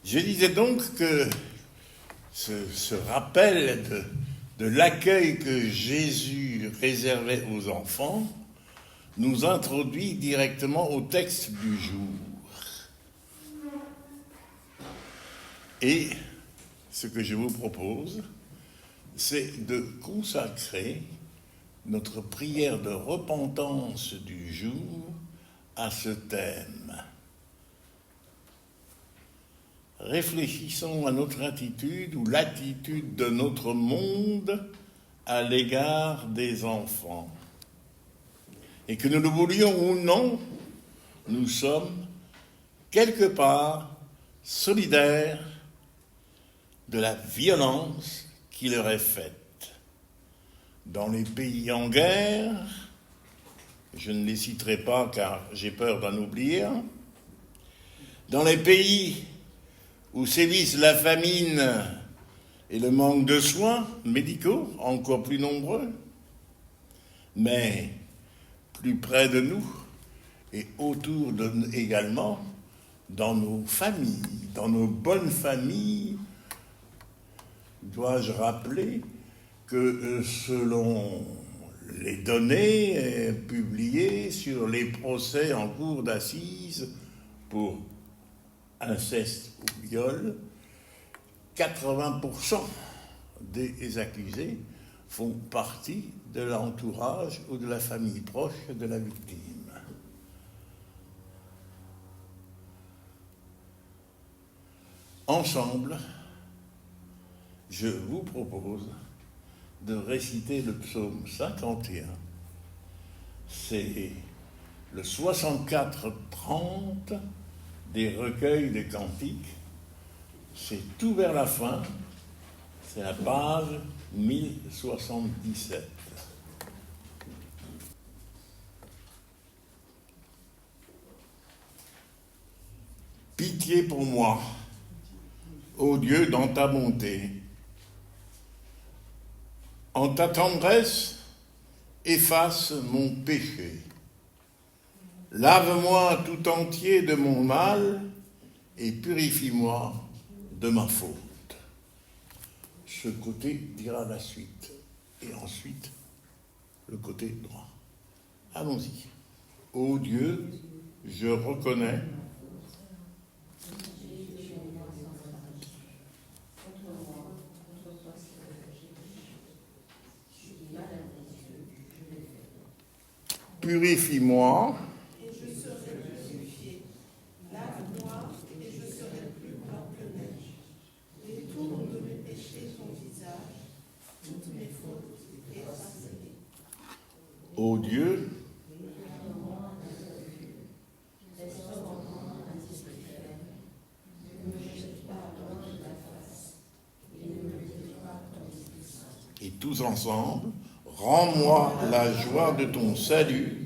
Je disais donc que ce rappel de l'accueil que Jésus réservait aux enfants nous introduit directement au texte du jour. Et ce que je vous propose, c'est de consacrer notre prière de repentance du jour à ce thème. Réfléchissons à notre attitude ou l'attitude de notre monde à l'égard des enfants. Et que nous le voulions ou non, nous sommes quelque part solidaires de la violence qui leur est faite. Dans les pays en guerre, je ne les citerai pas car j'ai peur d'en oublier, dans les pays où sévissent la famine et le manque de soins médicaux, encore plus nombreux, mais plus près de nous et autour de nous également, dans nos familles, dans nos bonnes familles, dois-je rappeler que selon les données publiées sur les procès en cour d'assises pour inceste ou viol, 80% des accusés font partie de l'entourage ou de la famille proche de la victime. Ensemble, je vous propose de réciter le psaume 51. C'est le 64-30 des recueils des cantiques. C'est tout vers la fin, c'est la page 1077. Pitié pour moi, ô Dieu, dans ta bonté. En ta tendresse, efface mon péché. Lave-moi tout entier de mon mal et purifie-moi de ma faute. Ce côté dira la suite. Et ensuite, le côté droit. Allons-y. Ô Dieu, je reconnais purifie-moi et je serai purifié. Lave-moi et je serai plus blanc que neige. Détourne de mes péchés ton visage, toutes mes fautes efface-les. Ô Dieu, et tous ensemble, rends-moi la joie de ton salut,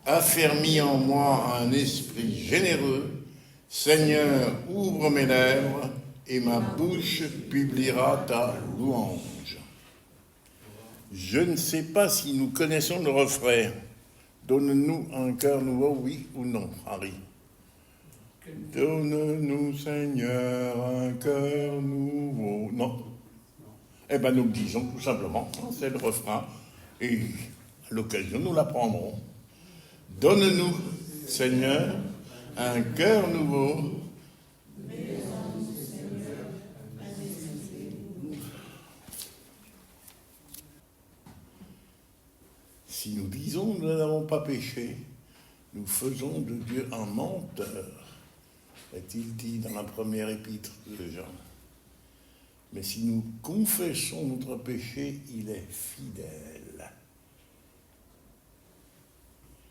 affermis en moi un esprit généreux. Seigneur, ouvre mes lèvres et ma bouche publiera ta louange. Je ne sais pas si nous connaissons le refrain. Donne-nous un cœur nouveau, oui ou non, Harry? Donne-nous, Seigneur, un cœur nouveau. Non. Eh bien, nous le disons tout simplement, c'est le refrain, et à l'occasion, nous l'apprendrons. Donne-nous, Seigneur, un cœur nouveau. Si nous disons que nous n'avons pas péché, nous faisons de Dieu un menteur, est-il dit dans la première épître de Jean. Mais si nous confessons notre péché, il est fidèle.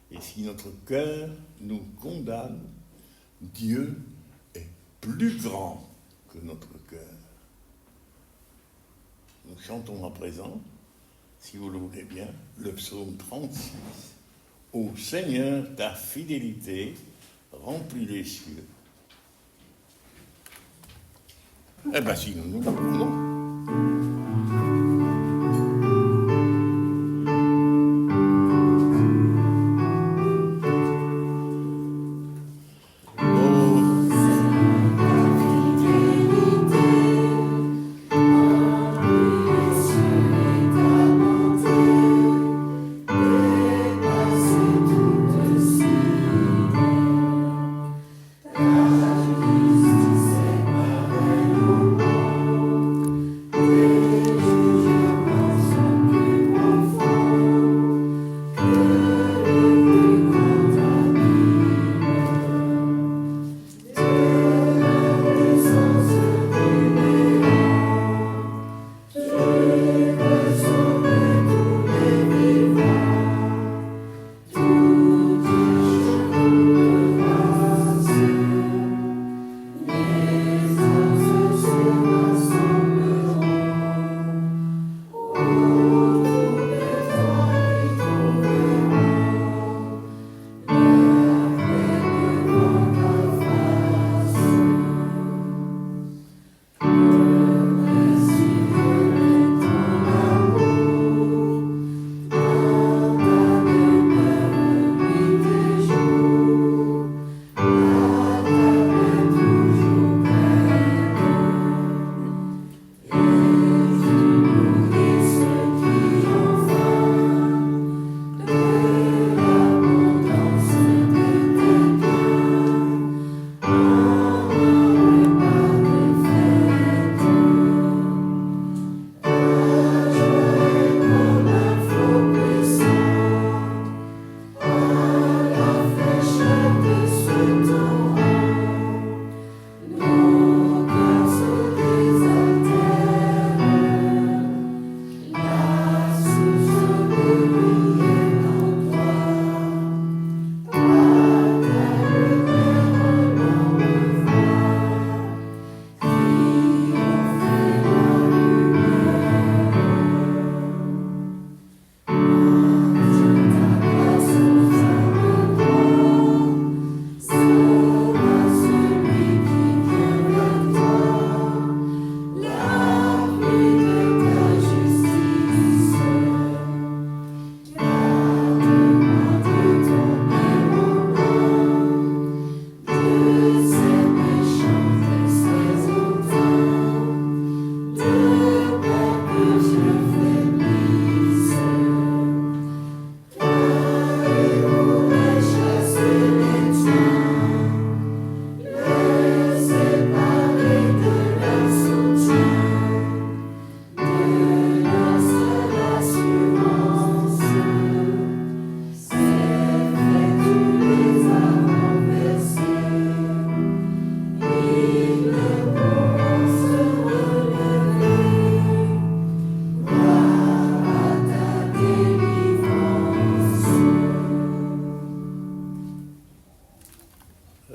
Et si notre cœur nous condamne, Dieu est plus grand que notre cœur. Nous chantons à présent, si vous le voulez bien, le psaume 36. Ô Seigneur, ta fidélité remplit les cieux. Eh bien, si nous l'apprenons. Oh, Seigneur, ta fidélité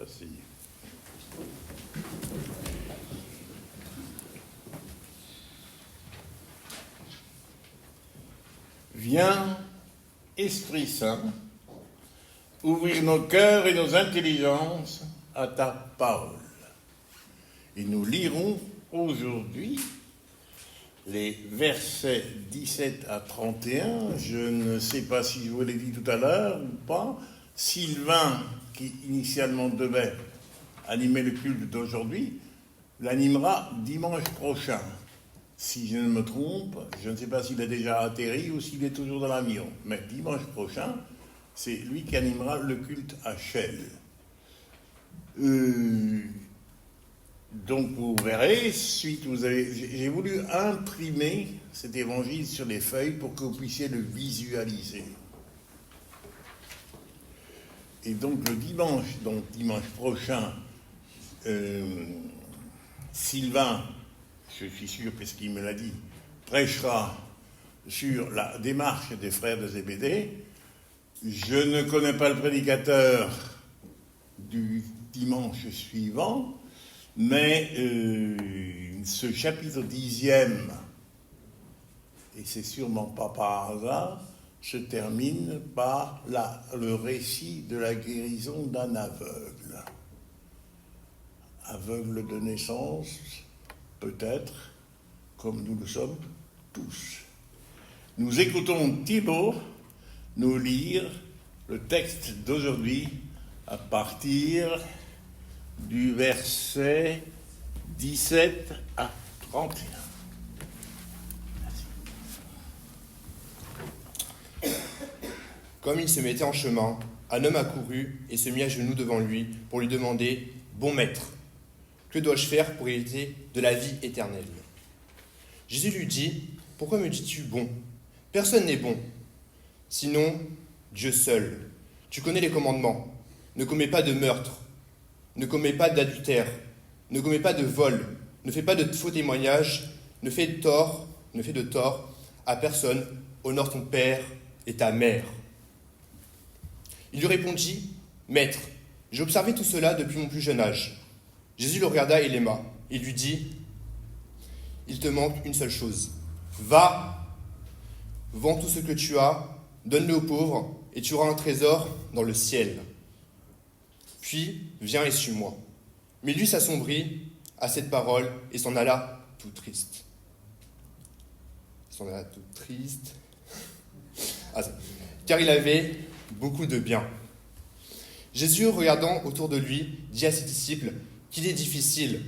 Merci. Viens, Esprit Saint, ouvrir nos cœurs et nos intelligences à ta parole. Et nous lirons aujourd'hui les versets 17 à 31. Je ne sais pas si je vous l'ai dit tout à l'heure ou pas. Sylvain, qui initialement devait animer le culte d'aujourd'hui, l'animera dimanche prochain. Si je ne me trompe, je ne sais pas s'il a déjà atterri ou s'il est toujours dans l'avion. Mais dimanche prochain, c'est lui qui animera le culte à Chelles. Donc vous verrez, j'ai voulu imprimer cet évangile sur les feuilles pour que vous puissiez le visualiser. Et donc dimanche prochain, Sylvain, je suis sûr parce qu'il me l'a dit, prêchera sur la démarche des frères de Zébédée. Je ne connais pas le prédicateur du dimanche suivant, mais ce chapitre 10e, et c'est sûrement pas par hasard, se termine par le récit de la guérison d'un aveugle. Aveugle de naissance, peut-être, comme nous le sommes tous. Nous écoutons Thibaut nous lire le texte d'aujourd'hui à partir du verset 17 à 31. Comme il se mettait en chemin, un homme accourut et se mit à genoux devant lui pour lui demander « Bon maître, que dois-je faire pour hériter de la vie éternelle ?» Jésus lui dit « Pourquoi me dis-tu bon ? Personne n'est bon, sinon Dieu seul. Tu connais les commandements. Ne commets pas de meurtre, ne commets pas d'adultère, ne commets pas de vol, ne fais pas de faux témoignages, ne fais de tort à personne, honore ton père et ta mère. » Il lui répondit « Maître, j'ai observé tout cela depuis mon plus jeune âge. » Jésus le regarda et l'aima. Il lui dit « Il te manque une seule chose. Va, vends tout ce que tu as, donne-le aux pauvres, et tu auras un trésor dans le ciel. Puis, viens et suis-moi. » Mais lui s'assombrit à cette parole et s'en alla tout triste. Car il avait beaucoup de biens. Jésus, regardant autour de lui, dit à ses disciples qu'il est difficile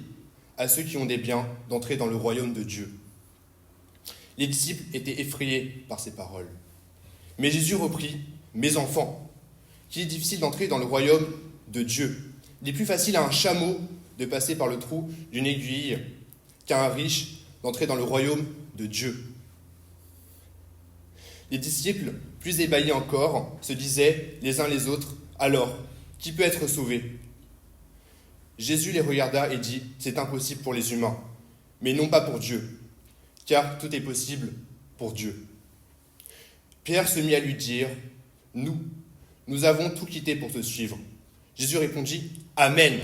à ceux qui ont des biens d'entrer dans le royaume de Dieu. Les disciples étaient effrayés par ces paroles. Mais Jésus reprit « Mes enfants, qu'il est difficile d'entrer dans le royaume de Dieu. Il est plus facile à un chameau de passer par le trou d'une aiguille qu'à un riche d'entrer dans le royaume de Dieu. » Les disciples, plus ébahis encore, se disaient les uns les autres « Alors, qui peut être sauvé ?» Jésus les regarda et dit « C'est impossible pour les humains, mais non pas pour Dieu, car tout est possible pour Dieu. » Pierre se mit à lui dire « Nous avons tout quitté pour te suivre. » Jésus répondit « Amen.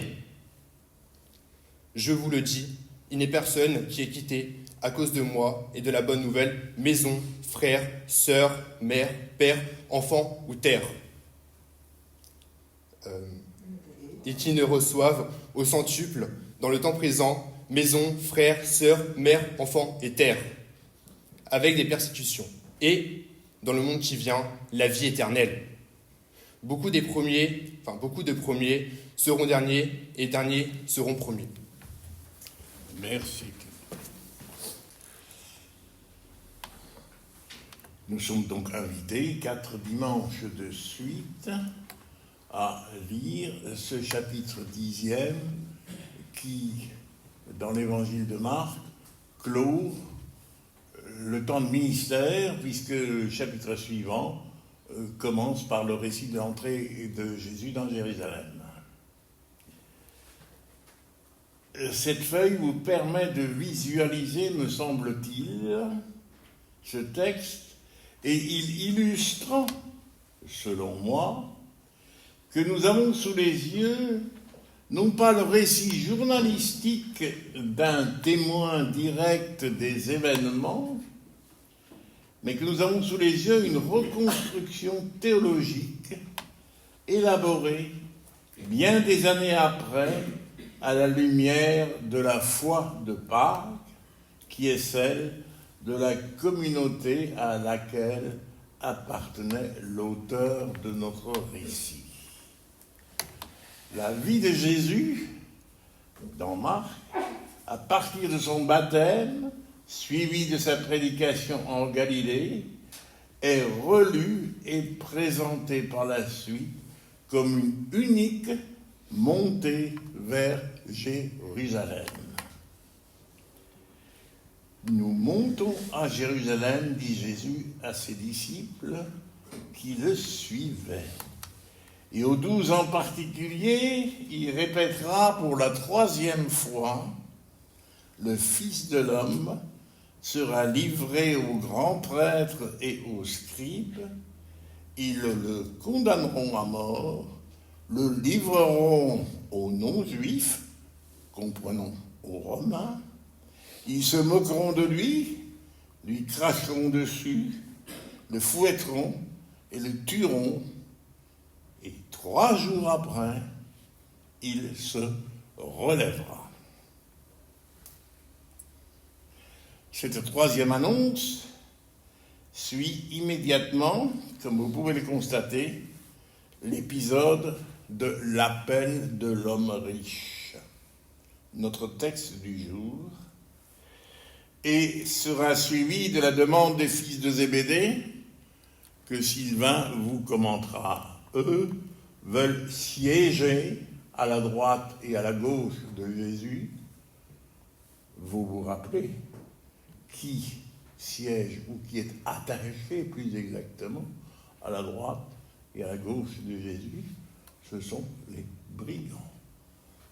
Je vous le dis, il n'est personne qui ait quitté à cause de moi et de la bonne nouvelle, maison, frères, sœurs, mère, père, enfants ou terre. Et qui ne reçoivent au centuple, dans le temps présent, maison, frères, sœurs, mère, enfants et terre, avec des persécutions. Et, dans le monde qui vient, la vie éternelle. Beaucoup de premiers seront derniers, et derniers seront premiers. Merci. Nous sommes donc invités 4 dimanches de suite à lire ce chapitre 10e qui, dans l'évangile de Marc, clôt le temps de ministère, puisque le chapitre suivant commence par le récit de l'entrée de Jésus dans Jérusalem. Cette feuille vous permet de visualiser, me semble-t-il, ce texte, et il illustre, selon moi, que nous avons sous les yeux non pas le récit journalistique d'un témoin direct des événements, mais que nous avons sous les yeux une reconstruction théologique élaborée bien des années après, à la lumière de la foi de Pâques, qui est celle de la communauté à laquelle appartenait l'auteur de notre récit. La vie de Jésus, dans Marc, à partir de son baptême, suivi de sa prédication en Galilée, est relue et présentée par la suite comme une unique montée vers Jérusalem. Nous montons à Jérusalem, dit Jésus à ses disciples qui le suivaient. Et aux 12 en particulier, il répétera pour la 3e fois, le Fils de l'homme sera livré aux grands prêtres et aux scribes, ils le condamneront à mort, le livreront aux non-juifs, comprenons aux Romains, ils se moqueront de lui cracheront dessus, le fouetteront et le tueront, et 3 jours après, il se relèvera. Cette 3e annonce suit immédiatement, comme vous pouvez le constater, l'épisode de l'appel de l'homme riche, notre texte du jour, et sera suivi de la demande des fils de Zébédée que Sylvain vous commentera. Eux veulent siéger à la droite et à la gauche de Jésus. Vous vous rappelez qui siège ou qui est attaché plus exactement à la droite et à la gauche de Jésus? Ce sont les brigands.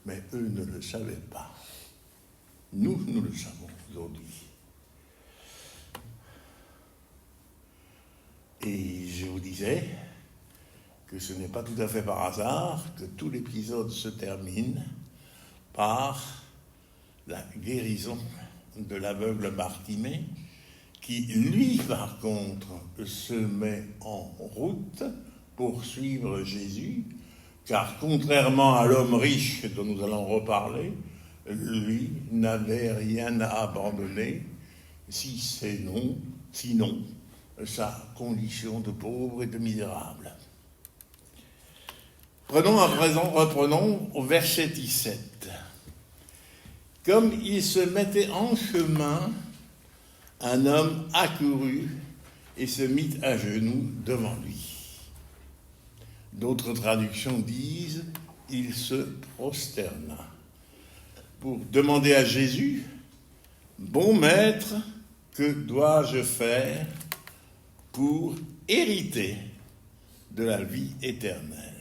Mais eux ne le savaient pas. Nous le savons aujourd'hui. Et je vous disais que ce n'est pas tout à fait par hasard que tout l'épisode se termine par la guérison de l'aveugle Bartimée, qui, lui, par contre, se met en route pour suivre Jésus, car contrairement à l'homme riche dont nous allons reparler, lui n'avait rien à abandonner, sinon sa condition de pauvre et de misérable. Reprenons au verset 17. Comme il se mettait en chemin, un homme accourut et se mit à genoux devant lui. D'autres traductions disent « il se prosterna » pour demander à Jésus « Bon maître, que dois-je faire pour hériter de la vie éternelle ?»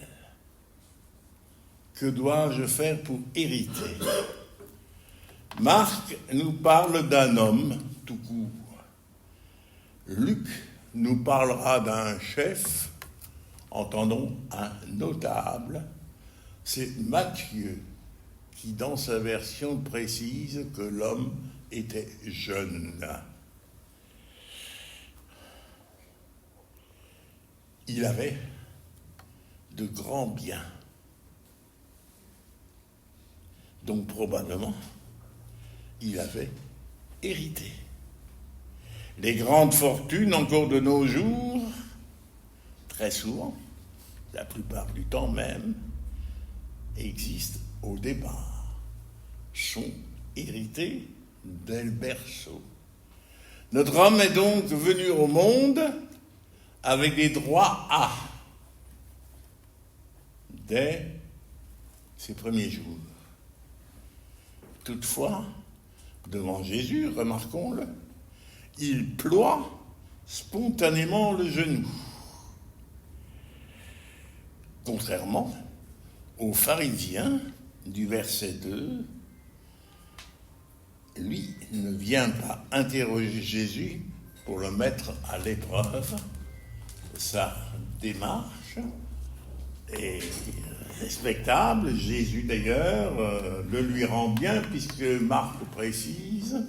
Que dois-je faire pour hériter ? Marc nous parle d'un homme tout court. Luc nous parlera d'un chef, entendons un notable. C'est Matthieu qui, dans sa version, précise que l'homme était jeune. Il avait de grands biens. Donc probablement, il avait hérité. Les grandes fortunes, encore de nos jours, très souvent, la plupart du temps même, existent au départ, sont héritées dès le berceau. Notre homme est donc venu au monde avec des droits à, dès ses premiers jours. Toutefois, devant Jésus, remarquons-le, il ploie spontanément le genou. Contrairement aux pharisiens du verset 2, lui ne vient pas interroger Jésus pour le mettre à l'épreuve. Sa démarche est respectable. Jésus d'ailleurs le lui rend bien puisque Marc précise,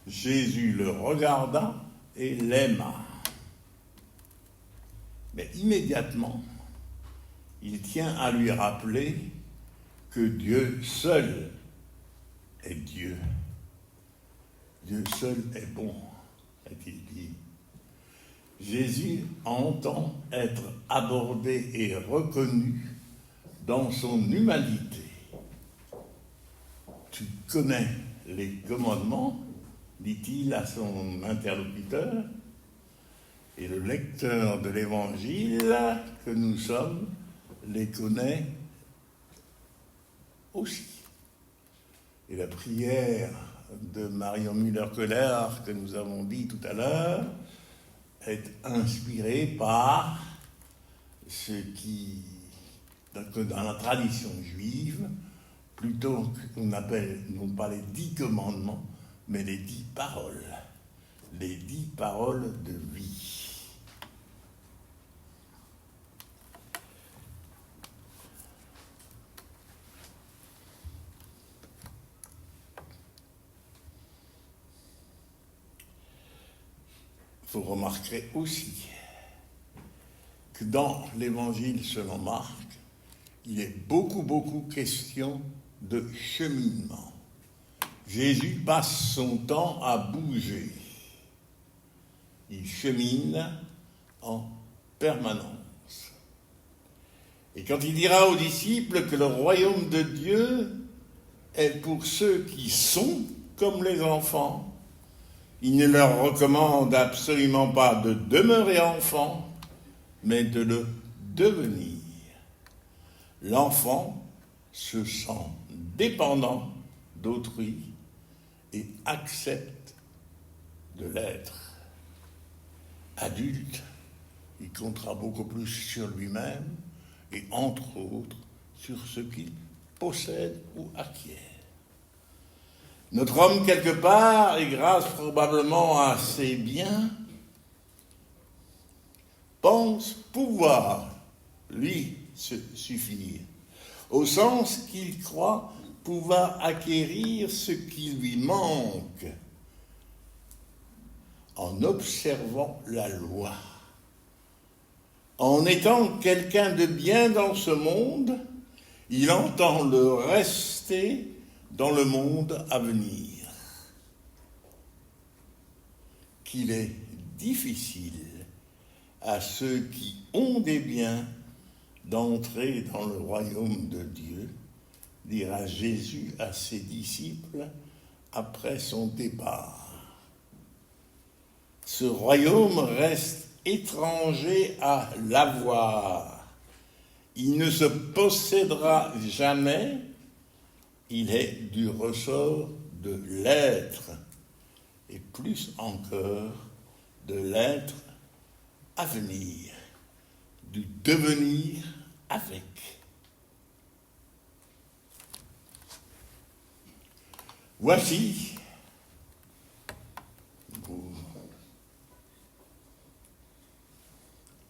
Jésus le regarda et l'aima. Mais immédiatement, il tient à lui rappeler que Dieu seul est Dieu. Dieu seul est bon, a-t-il dit. Jésus entend être abordé et reconnu dans son humanité. Tu connais les commandements, dit-il à son interlocuteur, et le lecteur de l'Évangile que nous sommes les connaît aussi. Et la prière de Marion Müller-Keller que nous avons dit tout à l'heure est inspirée par ce qui, dans la tradition juive, plutôt qu'on appelle non pas les 10 commandements, mais les 10 paroles. Les 10 paroles de vie. Vous remarquerez aussi que dans l'Évangile selon Marc, il est beaucoup question de cheminement. Jésus passe son temps à bouger. Il chemine en permanence. Et quand il dira aux disciples que le royaume de Dieu est pour ceux qui sont comme les enfants, il ne leur recommande absolument pas de demeurer enfant, mais de le devenir. L'enfant se sent dépendant d'autrui et accepte de l'être. Adulte, il comptera beaucoup plus sur lui-même et entre autres sur ce qu'il possède ou acquiert. Notre homme, quelque part, et grâce probablement à ses biens, pense pouvoir, lui, se suffire, au sens qu'il croit pouvoir acquérir ce qui lui manque en observant la loi. En étant quelqu'un de bien dans ce monde, il entend le rester dans le monde à venir. Qu'il est difficile à ceux qui ont des biens d'entrer dans le royaume de Dieu, dira Jésus à ses disciples après son départ. Ce royaume reste étranger à l'avoir. Il ne se possédera jamais. Il est du ressort de l'être, et plus encore de l'être à venir, du devenir avec. Voici,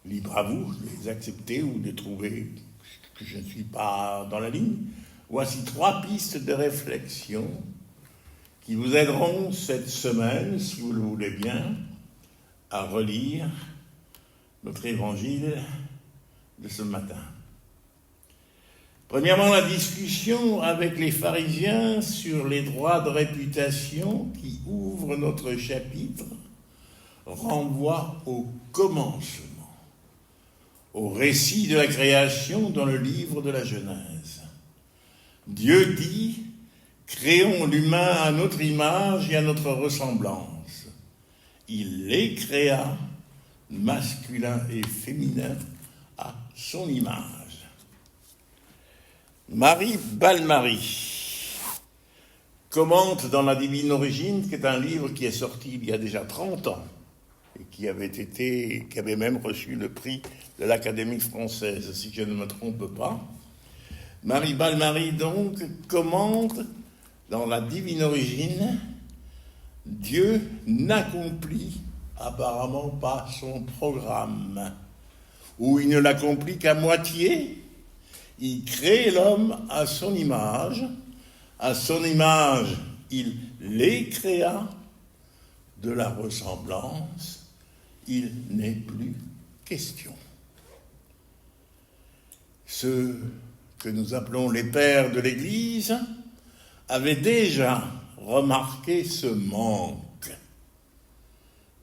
libre à vous de les accepter ou de trouver que je ne suis pas dans la ligne. Voici 3 pistes de réflexion qui vous aideront cette semaine, si vous le voulez bien, à relire notre évangile de ce matin. Premièrement, la discussion avec les pharisiens sur les droits de réputation qui ouvre notre chapitre renvoie au commencement, au récit de la création dans le livre de la Genèse. Dieu dit « Créons l'humain à notre image et à notre ressemblance. » Il les créa, masculin et féminin, à son image. Marie Balmary commente dans La Divine Origine, qui est un livre qui est sorti il y a déjà 30 ans et qui avait même reçu le prix de l'Académie française, si je ne me trompe pas. Marie Balmary, donc, commente dans La Divine Origine, Dieu n'accomplit apparemment pas son programme, ou il ne l'accomplit qu'à moitié. Il crée l'homme à son image. À son image, il les créa. De la ressemblance, il n'est plus question. Ceux que nous appelons les pères de l'Église avaient déjà remarqué ce manque.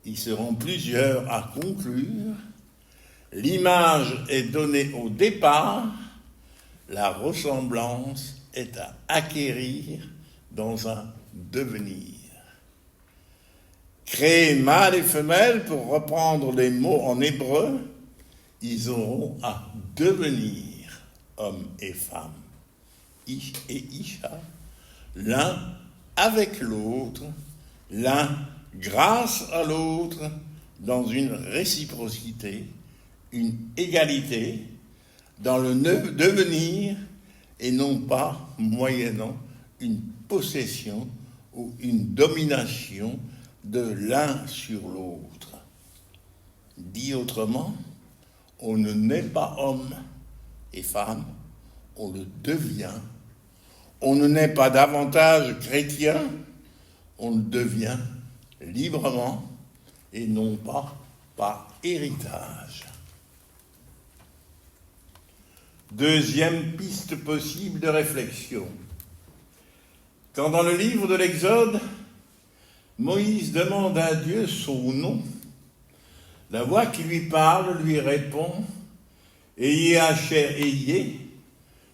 Ils seront plusieurs à conclure. L'image est donnée au départ, la ressemblance est à acquérir dans un devenir. Créer mâle et femelle, pour reprendre les mots en hébreu, ils auront à devenir homme et femme, ish et isha, l'un avec l'autre, l'un grâce à l'autre, dans une réciprocité, une égalité, dans le devenir, et non pas moyennant une possession ou une domination de l'un sur l'autre. Dit autrement, on ne naît pas homme et femme, on le devient. On ne naît pas davantage chrétien, on le devient librement et non pas par héritage. Deuxième piste possible de réflexion. Quand dans le livre de l'Exode, Moïse demande à Dieu son nom, la voix qui lui parle lui répond « Ayez Hacher, ayez,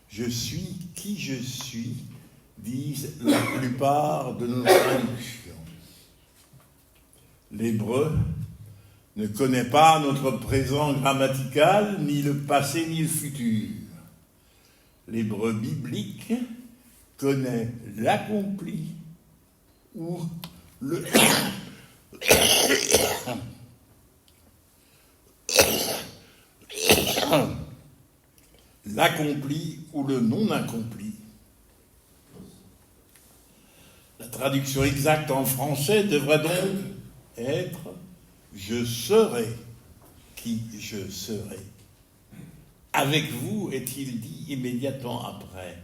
je suis qui je suis », disent la plupart de nos traductions. L'hébreu ne connaît pas notre présent grammatical, ni le passé, ni le futur. L'hébreu biblique connaît l'accompli ou l'accompli ou le non accompli. La traduction exacte en français devrait donc être « Je serai qui je serai ». Avec vous, est-il dit immédiatement après.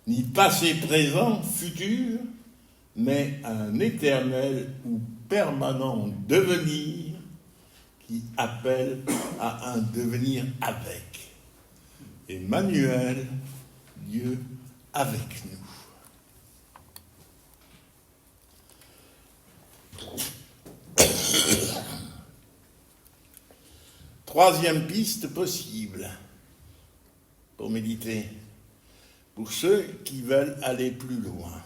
Ni passé, présent, futur, mais un éternel ou permanent devenir qui appelle à un devenir avec. Emmanuel, Dieu avec nous. Troisième piste possible pour méditer, pour ceux qui veulent aller plus loin.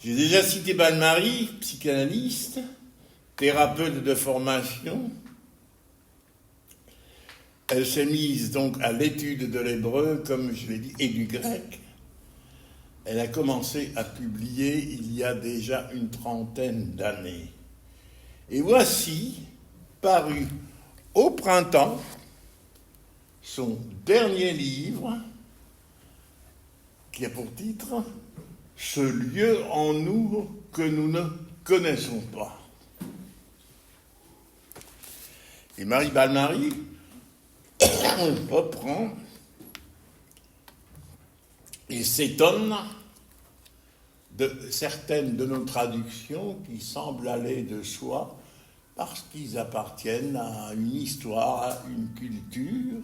J'ai déjà cité Balmary, psychanalyste, thérapeute de formation. Elle s'est mise donc à l'étude de l'hébreu, comme je l'ai dit, et du grec. Elle a commencé à publier il y a déjà une trentaine d'années. Et voici, paru au printemps, son dernier livre, qui a pour titre « Ce lieu en nous que nous ne connaissons pas ». Et Marie Balmary reprend et s'étonne de certaines de nos traductions qui semblent aller de soi parce qu'ils appartiennent à une histoire, à une culture.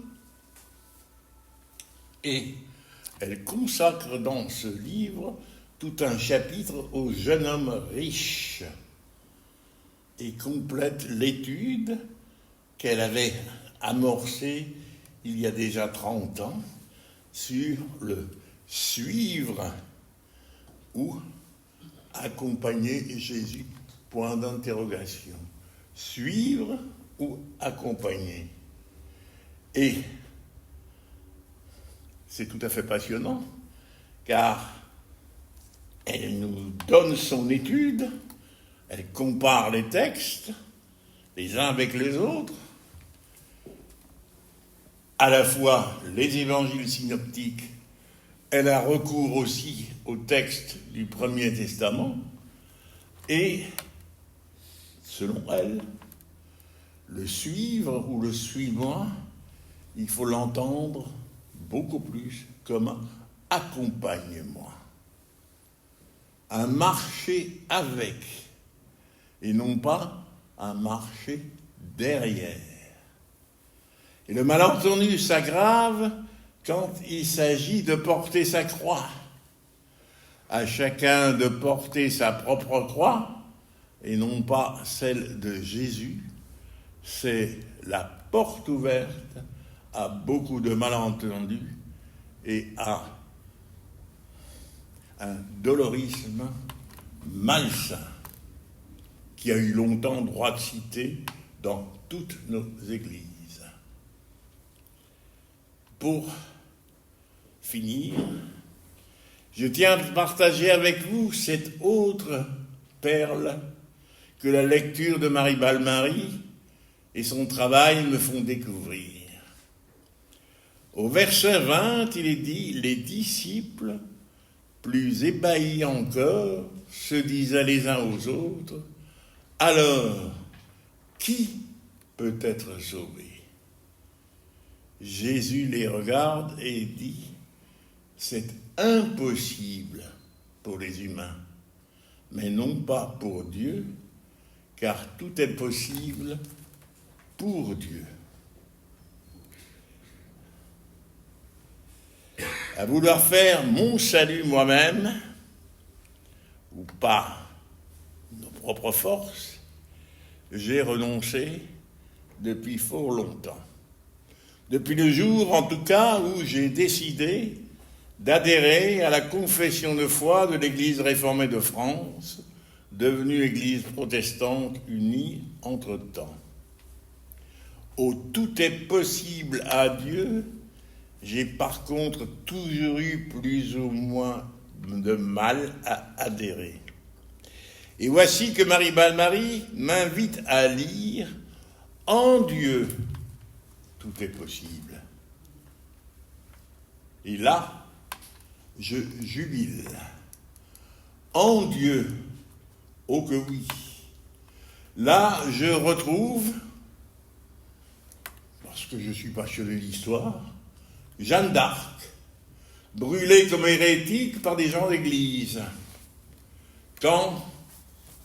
Et elle consacre dans ce livre tout un chapitre au jeune homme riche et complète l'étude qu'elle avait amorcée il y a déjà 30 ans sur le suivre ou accompagner Jésus, point d'interrogation. Suivre ou accompagner. Et c'est tout à fait passionnant, car elle nous donne son étude, elle compare les textes, les uns avec les autres, à la fois les évangiles synoptiques, elle a recours aussi au texte du Premier Testament, et, selon elle, le suivre ou le suivre, il faut l'entendre beaucoup plus comme un accompagnement, un marcher avec, et non pas un marcher derrière. Et le malentendu s'aggrave quand il s'agit de porter sa croix. À chacun de porter sa propre croix, et non pas celle de Jésus. C'est la porte ouverte à beaucoup de malentendus et à un dolorisme malsain qui a eu longtemps droit de cité dans toutes nos églises. Pour finir, je tiens à partager avec vous cette autre perle que la lecture de Marie Balmary et son travail me font découvrir. Au verset 20, il est dit « Les disciples, plus ébahis encore, se disaient les uns aux autres, « Alors, qui peut être sauvé ?» Jésus les regarde et dit « C'est impossible pour les humains, mais non pas pour Dieu, car tout est possible pour Dieu. » À vouloir faire mon salut moi-même, ou par nos propres forces, j'ai renoncé depuis fort longtemps. Depuis le jour, en tout cas, où j'ai décidé d'adhérer à la confession de foi de l'Église réformée de France, devenue Église protestante unie entre-temps. Au tout est possible à Dieu, j'ai par contre toujours eu plus ou moins de mal à adhérer. Et voici que Marie Balmary m'invite à lire « En Dieu, tout est possible ». Et là, je jubile. En Dieu, oh que oui. Là, je retrouve, parce que je suis passionné d'histoire, Jeanne d'Arc, brûlée comme hérétique par des gens d'église. Quand,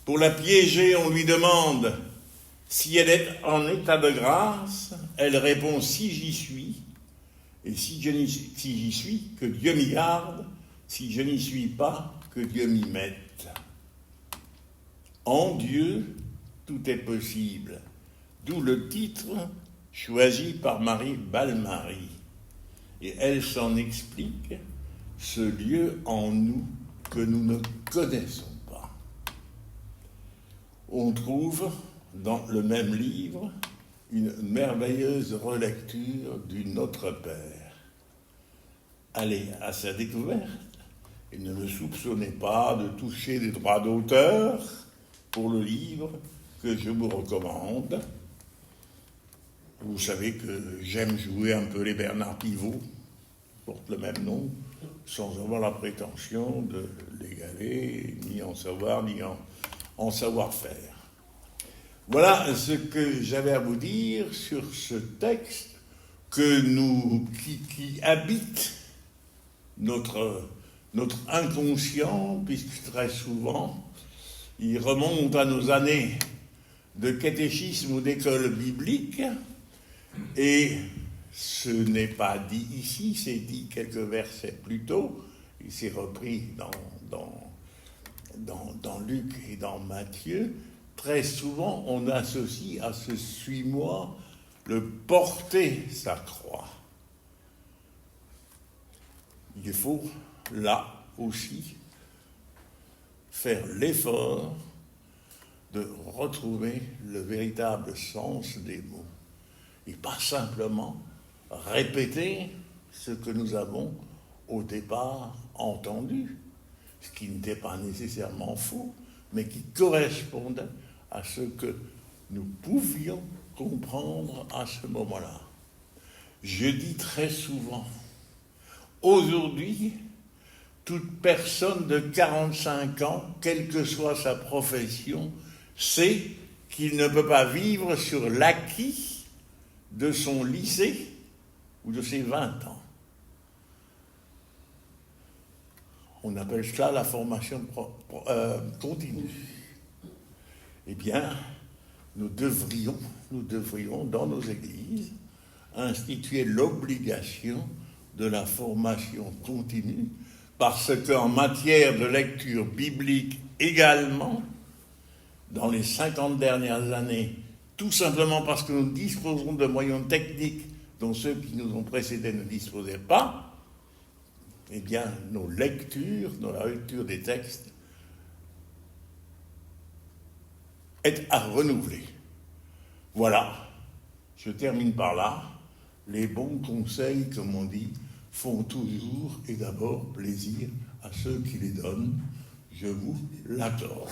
pour la piéger, on lui demande si elle est en état de grâce, elle répond « si j'y suis ». Et si j'y suis, que Dieu m'y garde. Si je n'y suis pas, que Dieu m'y mette. En Dieu, tout est possible. D'où le titre choisi par Marie Balmary. Et elle s'en explique ce lieu en nous que nous ne connaissons pas. On trouve dans le même livre une merveilleuse relecture du Notre Père. Allez à sa découverte et ne me soupçonnez pas de toucher des droits d'auteur pour le livre que je vous recommande. Vous savez que j'aime jouer un peu les Bernard Pivot, porte le même nom, sans avoir la prétention de l'égaler, ni en savoir, ni en savoir-faire. Voilà ce que j'avais à vous dire sur ce texte qui habite notre inconscient, puisque très souvent, il remonte à nos années de catéchisme ou d'école biblique, et ce n'est pas dit ici, c'est dit quelques versets plus tôt, il s'est repris dans Luc et dans Matthieu. Très souvent, on associe à ce « suis-moi » le porter sa croix. Il faut, là aussi, faire l'effort de retrouver le véritable sens des mots. Et pas simplement répéter ce que nous avons au départ entendu, ce qui n'était pas nécessairement faux, mais qui correspondait à ce que nous pouvions comprendre à ce moment-là. Je dis très souvent, aujourd'hui, toute personne de 45 ans, quelle que soit sa profession, sait qu'il ne peut pas vivre sur l'acquis de son lycée ou de ses 20 ans. On appelle cela la formation continue. Eh bien, nous devrions, dans nos églises, instituer l'obligation de la formation continue, parce qu'en matière de lecture biblique également, dans les 50 dernières années, tout simplement parce que nous disposons de moyens techniques dont ceux qui nous ont précédés ne disposaient pas, eh bien, nos lectures, dans la lecture des textes, est à renouveler. Voilà, je termine par là. Les bons conseils, comme on dit, font toujours et d'abord plaisir à ceux qui les donnent. Je vous l'accorde.